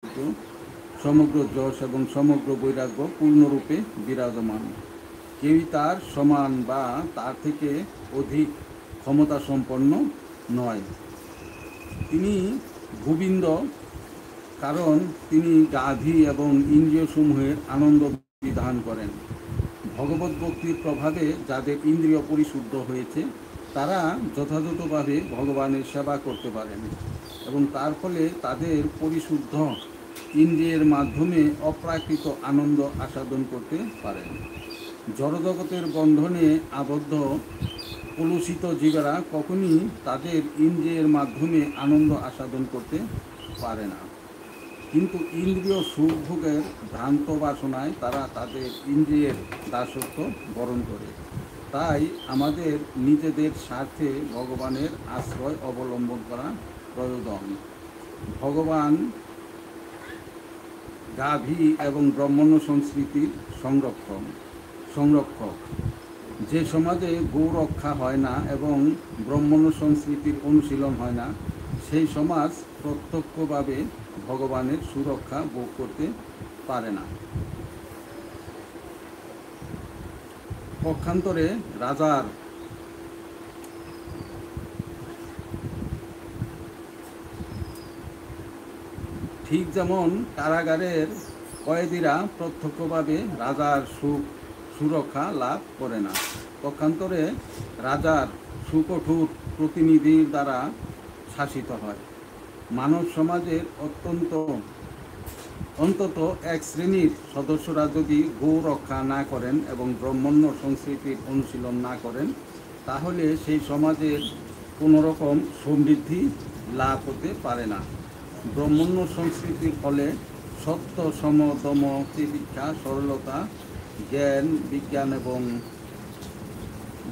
সমগ্র যশ এবং সমগ্র বৈরাগ্য পূর্ণরূপে বিরাজমান। কেউই তার সমান বা তার থেকে অধিক ক্ষমতা সম্পন্ন নয়। তিনি গোবিন্দ, কারণ তিনি গাধি এবং ইন্দ্রিয়সমূহের আনন্দ বিধান করেন। ভগবত ভক্তির প্রভাবে যাদের ইন্দ্রিয় পরিশুদ্ধ হয়েছে তারা যথাযথভাবে ভগবানের সেবা করতে পারেন এবং তার ফলে তাদের পরিশুদ্ধ ইন্দ্রিয়ের মাধ্যমে অপ্রাকৃত আনন্দ আস্বাদন করতে পারেন। জড়জগতের বন্ধনে আবদ্ধ কলুষিত জীবেরা কখনই তাদের ইন্দ্রিয়ের মাধ্যমে আনন্দ আস্বাদন করতে পারে না, কিন্তু ইন্দ্রিয় সুখভোগের ভ্রান্ত বাসনায় তারা তাদের ইন্দ্রিয়ের দাসত্ব বরণ করে। তাই আমাদের নিজেদের স্বার্থে ভগবানের আশ্রয় অবলম্বন করা প্রয়োজন। ভগবান গাভী এবং ব্রাহ্মণ্য সংস্কৃতির সংরক্ষক। যে সমাজে গো রক্ষা হয় না এবং ব্রাহ্মণ্য সংস্কৃতির অনুশীলন হয় না, সেই সমাজ প্রত্যক্ষভাবে ভগবানের সুরক্ষা ভোগ করতে পারে না। পক্ষান্তরে রাজার ঠিক যেমন কারাগারের কয়েদিরা প্রত্যক্ষভাবে রাজার সুরক্ষা লাভ করে না, পক্ষান্তরে রাজার সুকঠোর প্রতিনিধির দ্বারা শাসিত হয়। মানব সমাজের অন্তত এক শ্রেণীর সদস্যরা যদি গো রক্ষা না করেন এবং ব্রাহ্মণ্য সংস্কৃতির অনুশীলন না করেন, তাহলে সেই সমাজের কোনোরকম সমৃদ্ধি লাভ হতে পারে না। ব্রাহ্মণ্য সংস্কৃতির ফলে সত্য, সম, দম, তিতিক্ষা, সরলতা, জ্ঞান, বিজ্ঞান এবং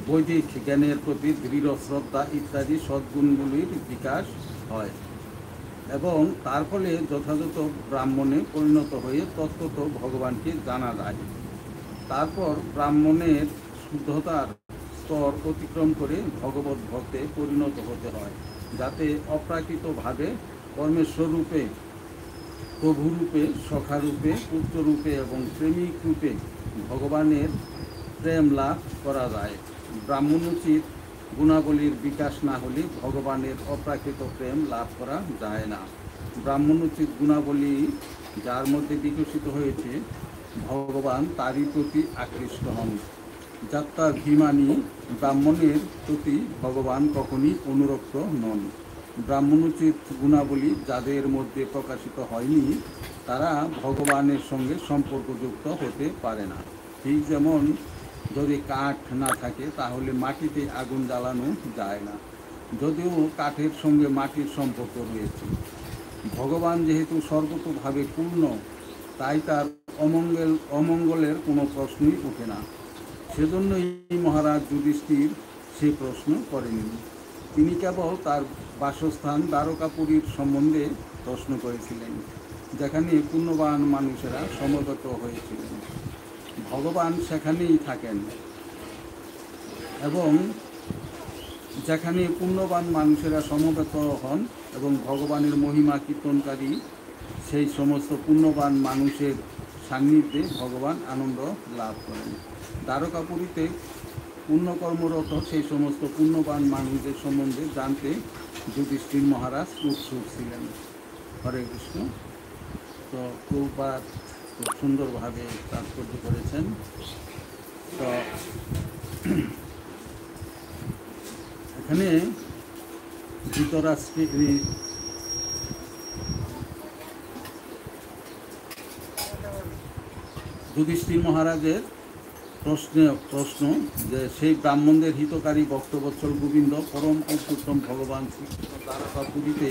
বৈদিক জ্ঞানের প্রতি দৃঢ় শ্রদ্ধা ইত্যাদি সদ্গুণগুলির বিকাশ হয় এবং তার ফলে যথাযথ ব্রাহ্মণে পরিণত হয়ে তত্ত্বত ভগবানকে জানা যায়। তারপর ব্রাহ্মণের শুদ্ধতার স্তর অতিক্রম করে ভগবত ভক্তে পরিণত হতে হয়, যাতে অপ্রাকৃতভাবে পরমেশ্বর রূপে, প্রভুরূপে, সখারূপে, পুত্ররূপে এবং প্রেমিক রূপে ভগবানের প্রেম লাভ করা যায়। ব্রাহ্মণোচিত গুণাবলীর বিকাশ না হলে ভগবানের অপ্রাকৃত প্রেম লাভ করা যায় না। ব্রাহ্মণোচিত গুণাবলী যার মধ্যে বিকশিত হয়েছে, ভগবান তারই প্রতি আকৃষ্ট হন। যাত্রাভিমানী ব্রাহ্মণের প্রতি ভগবান কখনই অনুরক্ত নন। ব্রাহ্মণোচিত গুণাবলী যাদের মধ্যে প্রকাশিত হয়নি, তারা ভগবানের সঙ্গে সম্পর্কযুক্ত হতে পারে না। ঠিক যেমন যদি কাঠ না থাকে তাহলে মাটিতে আগুন জ্বালানো যায় না, যদিও কাঠের সঙ্গে মাটির সম্পর্ক রয়েছে। ভগবান যেহেতু সর্বতোভাবে পূর্ণ, তাই তার অমঙ্গলের কোনো প্রশ্নই ওঠে না। সেজন্যই মহারাজ যুধিষ্ঠির সে প্রশ্ন করেননি। তিনি কেবল তার বাসস্থান দ্বারকাপুরীর সম্বন্ধে প্রশ্ন করেছিলেন, যেখানে পুণ্যবান মানুষেরা সমবেত হয়েছিলেন। ভগবান সেখানেই থাকেন এবং যেখানে পুণ্যবান মানুষেরা সমবেত হন এবং ভগবানের মহিমা কীর্তনকারী সেই সমস্ত পুণ্যবান মানুষের সান্নিধ্যে ভগবান আনন্দ লাভ করেন। দ্বারকাপুরীতে পুণ্যকর্মরত সেই সমস্ত পুণ্যবান মানুষদের সম্বন্ধে জানতে যুধিষ্ঠির মহারাজ উৎসুক ছিলেন। হরে কৃষ্ণ। তো প্রভুপাদ খুব সুন্দরভাবে তাৎপর্য করেছেন। তো এখানে ধৃতরাষ্ট্রের যুধিষ্ঠির মহারাজের প্রশ্ন যে সেই ব্রাহ্মণদের হিতকারী ভক্তবৎসল গোবিন্দ পরম পুরুষোত্তম ভগবান শ্রীকৃষ্ণ দ্বারকাপুরীতে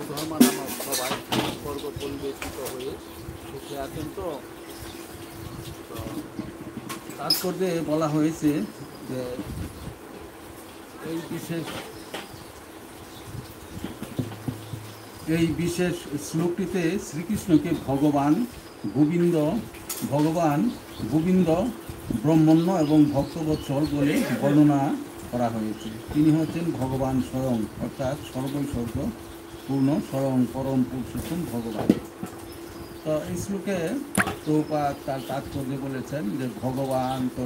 ধর্মানামক সবাই স্বর্গ পরিবেশিত হয়ে সুখে আছেন। তো তাৎপর্যে বলা হয়েছে যে এই বিশেষ শ্লোকটিতে শ্রীকৃষ্ণকে ভগবান গোবিন্দ ব্রহ্মণ্য এবং ভক্তবৎসল বলে বর্ণনা করা হয়েছে। তিনি হচ্ছেন ভগবান স্বয়ং, অর্থাৎ সর্বৈশ্বর্য পূর্ণ স্বয়ং পরম পুরুষোত্তম ভগবান। তো এই শ্লোকে প্রভুপাদ তার তাৎপর্য বলেছেন যে ভগবান তো